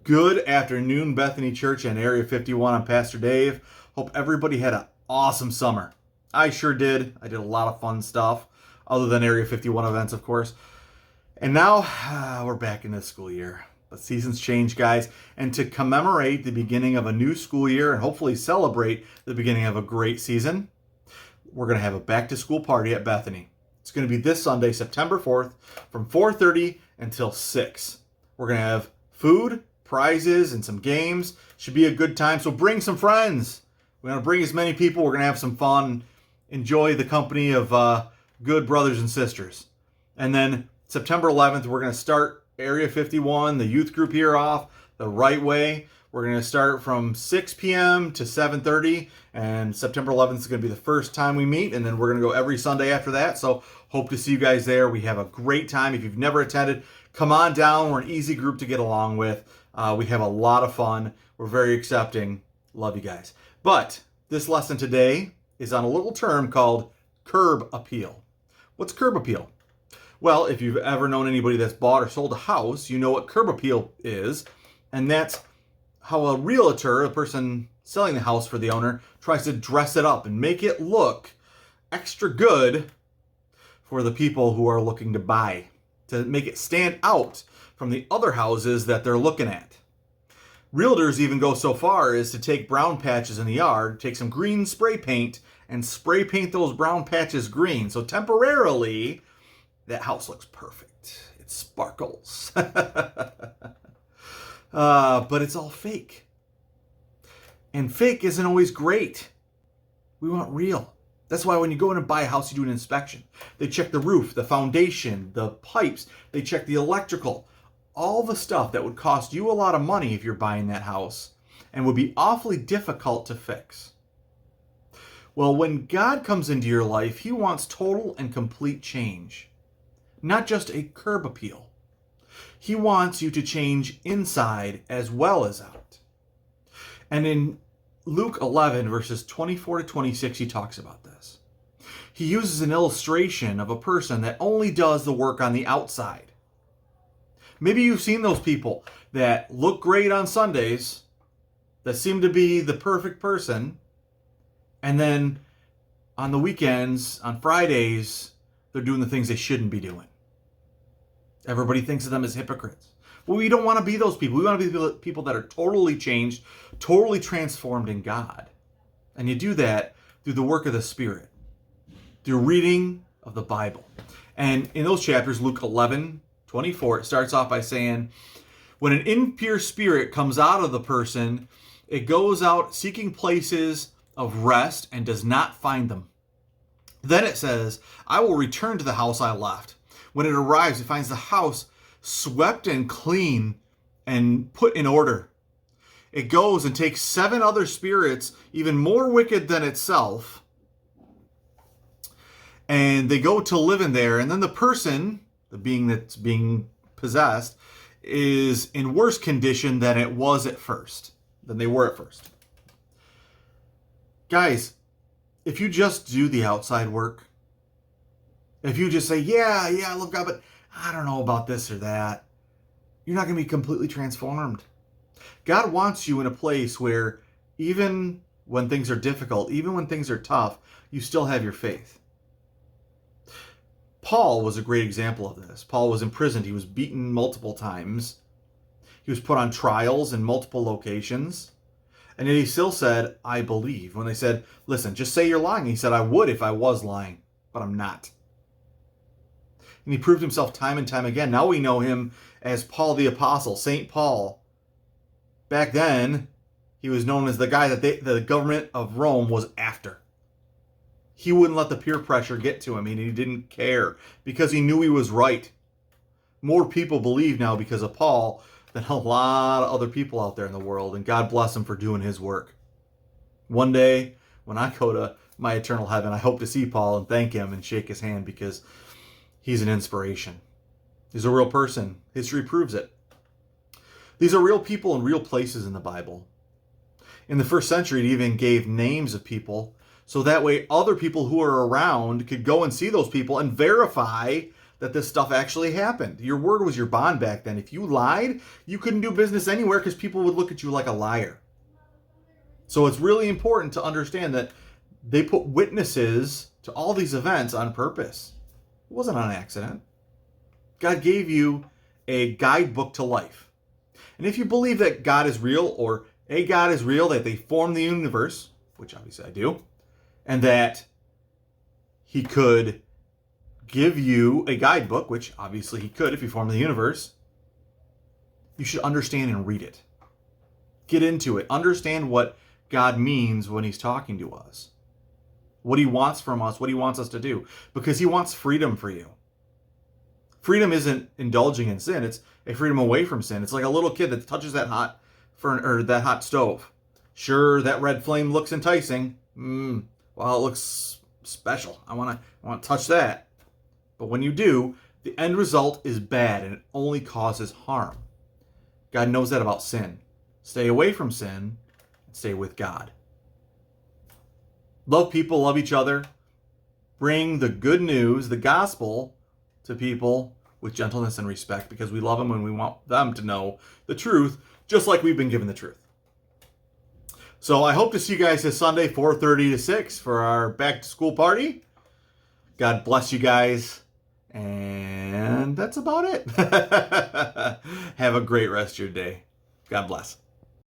Good afternoon, Bethany Church and Area 51. I'm Pastor Dave. Hope everybody had an awesome summer. I sure did. I did a lot of fun stuff, other than Area 51 events, of course. And now we're back in the school year. But seasons change, guys. And to commemorate the beginning of a new school year and hopefully celebrate the beginning of a great season, we're going to have a back-to-school party at Bethany. It's going to be this Sunday, September 4th, from 4:30 until 6. We're going to have food, prizes, and some games. Should be a good time, so bring some friends. We're going to bring as many people. We're going to have some fun, enjoy the company of good brothers and sisters. And then September 11th, we're going to start Area 51, the youth group here, off the right way. We're going to start from 6 p.m. to 7:30, and September 11th is going to be the first time we meet, and then we're going to go every Sunday after that. So hope to see you guys there. We have a great time. If you've never attended, come on down. We're an easy group to get along with. We have a lot of fun. We're very accepting. Love you guys. But this lesson today is on a little term called curb appeal. What's curb appeal? Well, if you've ever known anybody that's bought or sold a house, you know what curb appeal is, and that's how a realtor, a person selling the house for the owner, tries to dress it up and make it look extra good for the people who are looking to buy, to make it stand out from the other houses that they're looking at. Realtors even go so far as to take brown patches in the yard, take some green spray paint, and spray paint those brown patches green. So temporarily, that house looks perfect. It sparkles. But it's all fake. And fake isn't always great. We want real. That's why when you go in and buy a house, you do an inspection. They check the roof, the foundation, the pipes. They check the electrical. All the stuff that would cost you a lot of money if you're buying that house and would be awfully difficult to fix. Well, when God comes into your life, He wants total and complete change. Not just a curb appeal. He wants you to change inside as well as out. And in Luke 11, verses 24 to 26, he talks about this. He uses an illustration of a person that only does the work on the outside. Maybe you've seen those people that look great on Sundays, that seem to be the perfect person, and then on the weekends, on Fridays, they're doing the things they shouldn't be doing. Everybody thinks of them as hypocrites. Well, we don't want to be those people. We want to be the people that are totally changed, totally transformed in God. And you do that through the work of the Spirit, through reading of the Bible. And in those chapters, Luke 11:24, it starts off by saying, when an impure spirit comes out of the person, it goes out seeking places of rest and does not find them. Then it says, I will return to the house I left. When it arrives, it finds the house swept and clean and put in order. It goes and takes 7 other spirits, even more wicked than itself, and they go to live in there. And then the person, the being that's being possessed, is in worse condition than it was at first, than they were at first. Guys, if you just do the outside work, if you just say, yeah, I love God, but I don't know about this or that, you're not going to be completely transformed. God wants you in a place where even when things are difficult, even when things are tough, you still have your faith. Paul was a great example of this. Paul was imprisoned. He was beaten multiple times. He was put on trials in multiple locations. And yet he still said, I believe. When they said, listen, just say you're lying. He said, I would if I was lying, but I'm not. And he proved himself time and time again. Now we know him as Paul the Apostle, St. Paul. Back then, he was known as the guy that the government of Rome was after. He wouldn't let the peer pressure get to him, and he didn't care because he knew he was right. More people believe now because of Paul than a lot of other people out there in the world, and God bless him for doing his work. One day, when I go to my eternal heaven, I hope to see Paul and thank him and shake his hand because he's an inspiration. He's a real person. History proves it. These are real people and real places in the Bible. In the first century, it even gave names of people so that way other people who are around could go and see those people and verify that this stuff actually happened. Your word was your bond back then. If you lied, you couldn't do business anywhere because people would look at you like a liar. So it's really important to understand that they put witnesses to all these events on purpose. It wasn't on accident. God gave you a guidebook to life. And if you believe that God is real, or a God is real, that they formed the universe, which obviously I do, and that he could give you a guidebook, which obviously he could if he formed the universe, you should understand and read it. Get into it. Understand what God means when he's talking to us. What he wants from us, what he wants us to do. Because he wants freedom for you. Freedom isn't indulging in sin. It's a freedom away from sin. It's like a little kid that touches that hot stove. Sure, that red flame looks enticing. Well, it looks special. I want to touch that. But when you do, the end result is bad and it only causes harm. God knows that about sin. Stay away from sin and stay with God. Love people, love each other. Bring the good news, the gospel, to people with gentleness and respect, because we love them and we want them to know the truth, just like we've been given the truth. So I hope to see you guys this Sunday, 4:30 to 6, for our back to school party. God bless you guys. And that's about it. Have a great rest of your day. God bless.